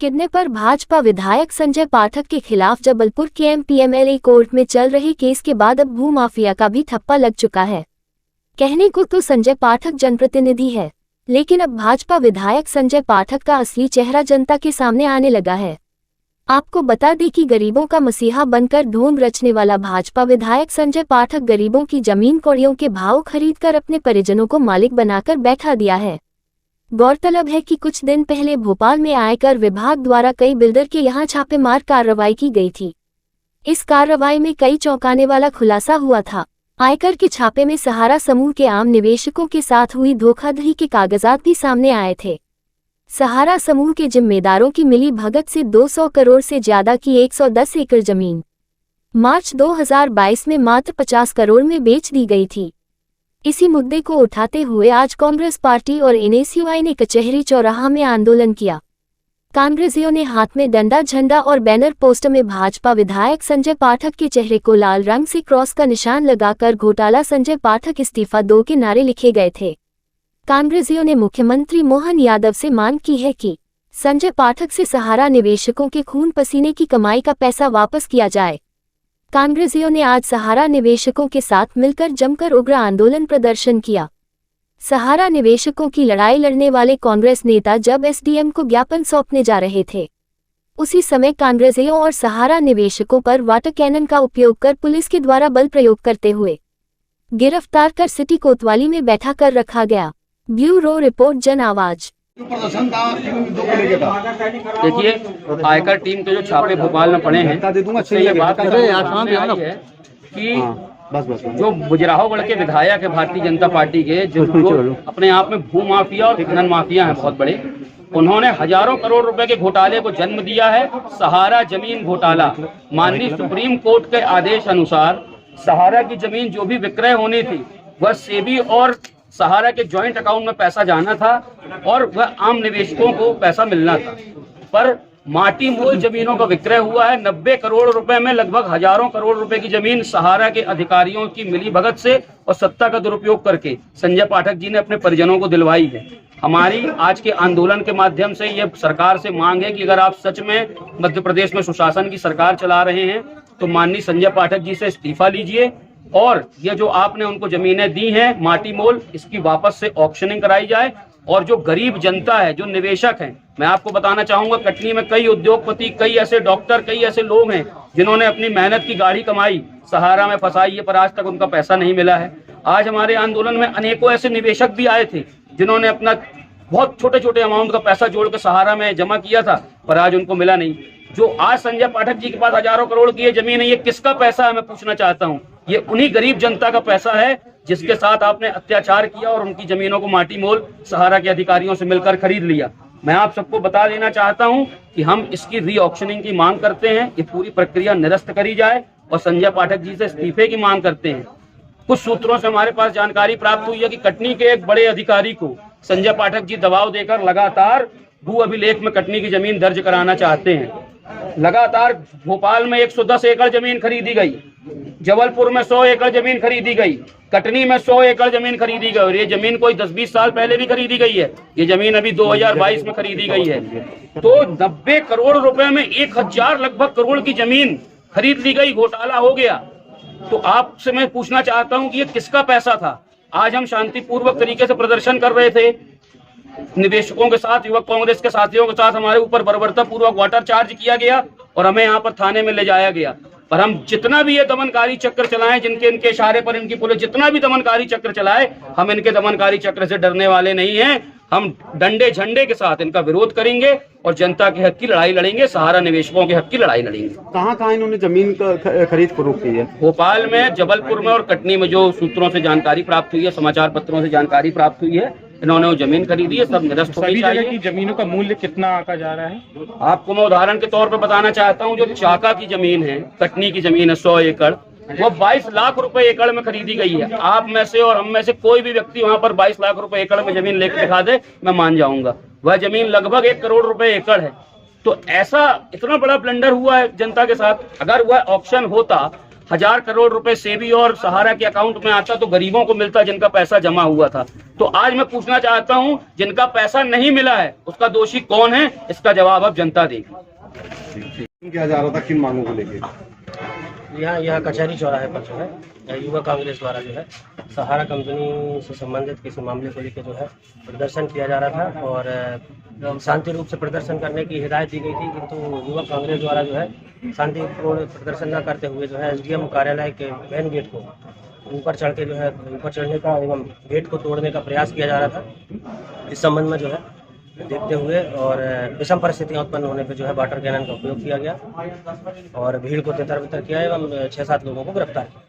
Kidney पर भाजपा विधायक संजय पाठक के खिलाफ जबलपुर के एमपीएमएलए कोर्ट में चल रहे केस के बाद अब भूमाफिया का भी ठप्पा लग चुका है। कहने को तो संजय पाठक जनप्रतिनिधि है, लेकिन अब भाजपा विधायक संजय पाठक का असली चेहरा जनता के सामने आने लगा है। आपको बता दें कि गरीबों का मसीहा बनकर ढोंग रचने वाला भाजपा विधायक संजय पाठक गरीबों की जमीन कौड़ियों के भाव खरीदकर अपने परिजनों को मालिक बनाकर बैठा दिया है। गौरतलब है कि कुछ दिन पहले भोपाल में आयकर विभाग द्वारा कई बिल्डर के यहां छापेमार कार्रवाई की गई थी। इस कार्रवाई में कई चौंकाने वाला खुलासा हुआ था। आयकर के छापे में सहारा समूह के आम निवेशकों के साथ हुई धोखाधड़ी के कागजात भी सामने आए थे। सहारा समूह के जिम्मेदारों की मिली भगत से 200 करोड़ से ज्यादा की 110 एकड़ जमीन मार्च 2022 में मात्र 50 करोड़ में बेच दी गई थी। इसी मुद्दे को उठाते हुए आज कांग्रेस पार्टी और एनएसयूआई ने कचहरी चौराहा में आंदोलन किया। कांग्रेसियों ने हाथ में डंडा झंडा और बैनर पोस्टर में भाजपा विधायक संजय पाठक के चेहरे को लाल रंग से क्रॉस का निशान लगाकर घोटाला संजय पाठक इस्तीफा दो के नारे लिखे गए थे। कांग्रेसियों ने मुख्यमंत्री मोहन यादव से मांग की है कि संजय पाठक से सहारा निवेशकों के खून पसीने की कमाई का पैसा वापस किया जाए। कांग्रेसियों ने आज सहारा निवेशकों के साथ मिलकर जमकर उग्र आंदोलन प्रदर्शन किया। सहारा निवेशकों की लड़ाई लड़ने वाले कांग्रेस नेता जब एसडीएम को ज्ञापन सौंपने जा रहे थे, उसी समय कांग्रेसियों और सहारा निवेशकों पर वाटर कैनन का उपयोग कर पुलिस के द्वारा बल प्रयोग करते हुए गिरफ्तार कर सिटी कोतवाली में बैठा कर रखा गया। ब्यूरो रिपोर्ट, जन आवाज। देखिए, आयकर टीम के जो छापे भोपाल में पड़े हैं, ये बात है कि जो बुजराहोगढ़ के विधायक है भारतीय जनता पार्टी के, जो अपने आप में भूमाफिया और खनन माफिया हैं बहुत बड़े, उन्होंने हजारों करोड़ रुपए के घोटाले को जन्म दिया है। सहारा जमीन घोटाला, माननीय सुप्रीम कोर्ट के आदेश अनुसार सहारा की जमीन जो भी विक्रय होनी थी वह सेबी और सहारा के जॉइंट अकाउंट में पैसा जाना था और वह आम निवेशकों को पैसा मिलना था, पर माटी मोल जमीनों का विक्रय हुआ है। 90 करोड़ रुपए में लगभग हजारों करोड़ रुपए की जमीन सहारा के अधिकारियों की मिली भगत से और सत्ता का दुरुपयोग करके संजय पाठक जी ने अपने परिजनों को दिलवाई है। हमारी आज के आंदोलन के माध्यम से यह सरकार से मांग है कि अगर आप सच में मध्य प्रदेश में सुशासन की सरकार चला रहे हैं तो माननीय संजय पाठक जी से इस्तीफा लीजिए और ये जो आपने उनको जमीनें दी हैं माटी मोल, इसकी वापस से ऑक्शनिंग कराई जाए। और जो गरीब जनता है, जो निवेशक हैं, मैं आपको बताना चाहूंगा, कटनी में कई उद्योगपति, कई ऐसे डॉक्टर, कई ऐसे लोग हैं जिन्होंने अपनी मेहनत की गाड़ी कमाई सहारा में फंसाई है, पर आज तक उनका पैसा नहीं मिला है। आज हमारे आंदोलन में अनेकों ऐसे निवेशक भी आए थे जिन्होंने अपना बहुत छोटे छोटे अमाउंट का पैसा जोड़कर सहारा में जमा किया था, पर आज उनको मिला नहीं। जो आज संजय पाठक जी के पास हजारों करोड़ की ये जमीन है, ये किसका पैसा है मैं पूछना चाहता हूँ। ये उन्हीं गरीब जनता का पैसा है जिसके साथ आपने अत्याचार किया और उनकी जमीनों को माटी मोल सहारा के अधिकारियों से मिलकर खरीद लिया। मैं आप सबको बता देना चाहता हूं कि हम इसकी री ऑक्शनिंग की मांग करते हैं, ये पूरी प्रक्रिया निरस्त करी जाए और संजय पाठक जी से इस्तीफे की मांग करते हैं। कुछ सूत्रों से हमारे पास जानकारी प्राप्त हुई है कि कटनी के एक बड़े अधिकारी को संजय पाठक जी दबाव देकर लगातार भू अभिलेख में कटनी की जमीन दर्ज कराना चाहते हैं। लगातार भोपाल में 110 एकड़ जमीन खरीदी गई, जबलपुर में 100 एकड़ जमीन खरीदी गई, कटनी में 100 एकड़ जमीन खरीदी गई और ये जमीन कोई 10-20 साल पहले भी खरीदी गई है। ये जमीन अभी 2022 में खरीदी गई है। तो 90 करोड़ रुपए में 1000 लगभग करोड़ की जमीन खरीद ली गई, घोटाला हो गया। तो आपसे मैं पूछना चाहता हूं कि ये किसका पैसा था। आज हम शांतिपूर्वक तरीके से प्रदर्शन कर रहे थे, निवेशकों के साथ, युवक कांग्रेस के साथियों के साथ हमारे ऊपर बर्बरता पूर्वक वाटर चार्ज किया गया और हमें यहाँ पर थाने में ले जाया गया। पर हम जितना भी ये दमनकारी चक्र चलाएं, जिनके इनके इशारे पर इनकी पुलिस जितना भी दमनकारी चक्र चलाए, हम इनके दमनकारी चक्र से डरने वाले नहीं हैं। हम डंडे झंडे के साथ इनका विरोध करेंगे और जनता के हक की लड़ाई लड़ेंगे, सहारा निवेशकों के हक की लड़ाई लड़ेंगे। कहाँ इन्होंने जमीन खरीद फरोख्त की है? भोपाल में, जबलपुर में और कटनी में। जो सूत्रों से जानकारी प्राप्त हुई है, समाचार पत्रों से जानकारी प्राप्त हुई है, इन्होंने वो जमीन खरीदी है, सब निरस्त होनी चाहिए। सभी जगह की जमीनों का मूल्य कितना आका जा रहा है? आपको मैं उदाहरण के तौर पर बताना चाहता हूँ, जो चाका की जमीन है, कटनी की जमीन है 100 एकड़, वो 22 लाख रुपए एकड़ में खरीदी गई है। आप में से और हम में से कोई भी व्यक्ति वहां पर 22 लाख रुपए एकड़ में जमीन लेकर दिखा दे, मैं मान जाऊंगा। वह जमीन लगभग 1 करोड़ रुपए एकड़ है। तो ऐसा इतना बड़ा ब्लंडर हुआ है जनता के साथ। अगर वह ऑक्शन होता, 1000 करोड़ रुपए सेबी और सहारा के अकाउंट में आता तो गरीबों को मिलता जिनका पैसा जमा हुआ था। तो आज मैं पूछना चाहता हूं, जिनका पैसा नहीं मिला है उसका दोषी कौन है, इसका जवाब अब जनता देगी। क्या जा रहा था, किन मांगों को लेकर? यहाँ कचहरी चौराहे पर जो है युवा कांग्रेस द्वारा जो है सहारा कंपनी से संबंधित किसी मामले को लेकर जो है प्रदर्शन किया जा रहा था और शांति रूप से प्रदर्शन करने की हिदायत दी गई थी, किंतु युवा कांग्रेस द्वारा जो है शांतिपूर्ण प्रदर्शन न करते हुए जो है एसडीएम कार्यालय के मेन गेट को ऊपर चढ़ के जो है ऊपर चढ़ने का एवं गेट को तोड़ने का प्रयास किया जा रहा था। इस संबंध में जो है देखते हुए और विषम परिस्थितियां उत्पन्न होने पर जो है वाटर कैनन का उपयोग किया गया और भीड़ को तितर बितर किया एवं 6-7 लोगों को गिरफ्तार किया।